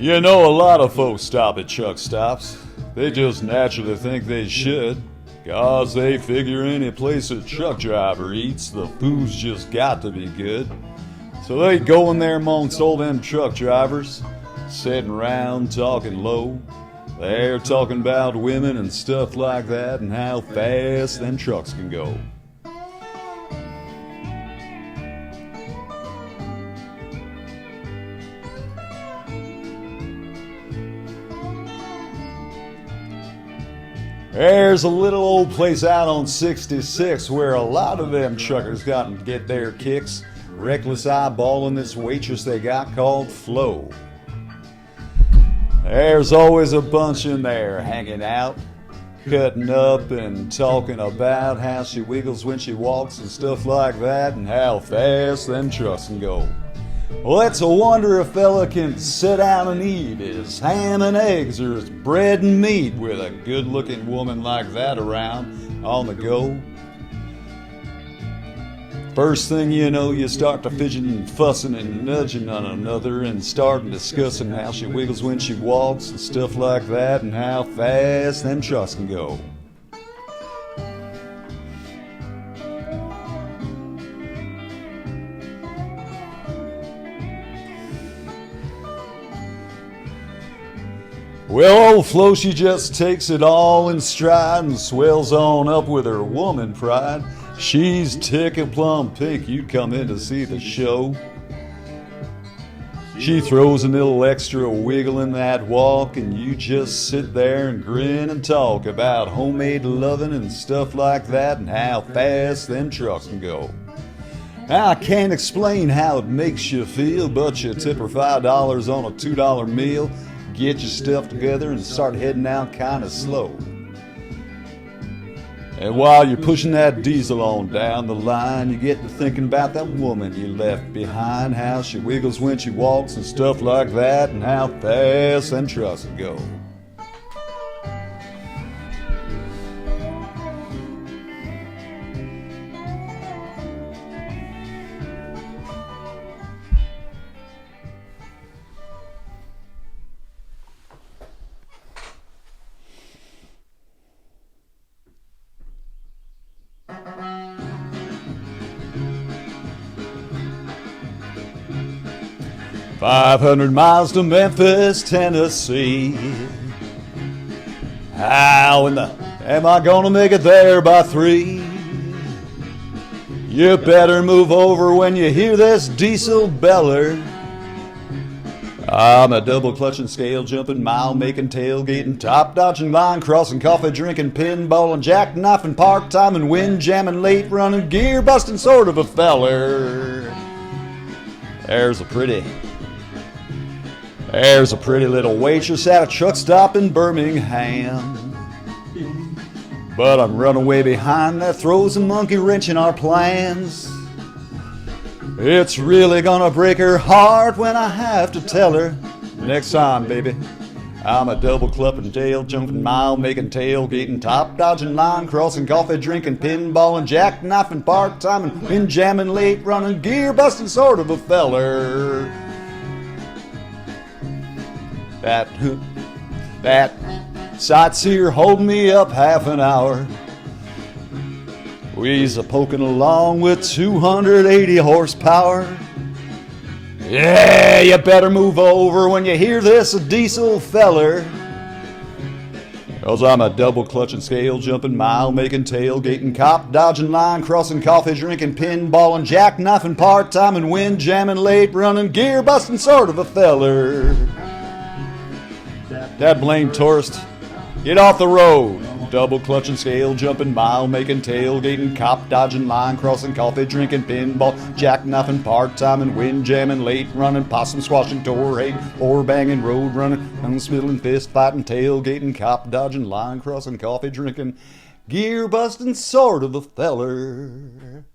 You know, a lot of folks stop at truck stops. They just naturally think they should, 'cause they figure any place a truck driver eats, the food's just got to be good. So they go in there amongst all them truck drivers, sitting around talking low. They're talking about women and stuff like that and how fast them trucks can go. There's a little old place out on 66 where a lot of them truckers got to get their kicks, reckless eyeballing this waitress they got called Flo. There's always a bunch in there hanging out, cutting up and talking about how she wiggles when she walks and stuff like that and how fast them trucks can go. Well, it's a wonder a fella can sit down and eat his ham and eggs or his bread and meat with a good-looking woman like that around on the go. First thing you know, you start to fidgeting and fussing and nudging on another and starting discussing how she wiggles when she walks and stuff like that and how fast them trucks can go. Well, old Flo, she just takes it all in stride and swells on up with her woman pride. She's ticking plumb pink, you'd come in to see the show. She throws a little extra wiggle in that walk, and you just sit there and grin and talk about homemade loving and stuff like that and how fast them trucks can go. Now, I can't explain how it makes you feel, but you tip her $5 on a $2 meal, get your stuff together and start heading out kind of slow. And while you're pushing that diesel on down the line, you get to thinking about that woman you left behind, how she wiggles when she walks and stuff like that, and how fast them trucks can go. "500 miles to Memphis, Tennessee. How in the am I gonna make it there by 3? You better move over when you hear this diesel beller. I'm a double clutching, scale jumping, mile making, tailgating, top dodging, line crossing, coffee drinking, pinball and jackknifing, part time and wind jamming, late running, gear busting sort of a feller. There's a pretty little waitress at a truck stop in Birmingham. But I'm running way behind, that throws a monkey wrench in our plans. It's really gonna break her heart when I have to tell her, next time, baby, I'm a double clubbing, tail jumping, mile making, tailgating, top dodging, line crossing, coffee drinking, pinball and jackknifing, part time and wind jamming, late running, gear busting sort of a feller. That sightseer holding me up half an hour. We's a poking along with 280 horsepower. Yeah, you better move over when you hear this diesel feller. 'Cause I'm a double clutching, scale jumping, mile making, tailgating, cop dodging, line crossing, coffee drinking, pinball and jackknifing, part time and wind jamming, late running, gear busting sort of a feller. That blamed tourist, get off the road. Double clutching, scale jumping, mile making, tailgating, cop dodging, line crossing, coffee drinking, pinball, jackknifing, part time and wind jamming, late running, possum squashing, door hating, or banging, road running, unsmiddling, fist fighting, tailgating, cop dodging, line crossing, coffee drinking, gear busting sort of a feller.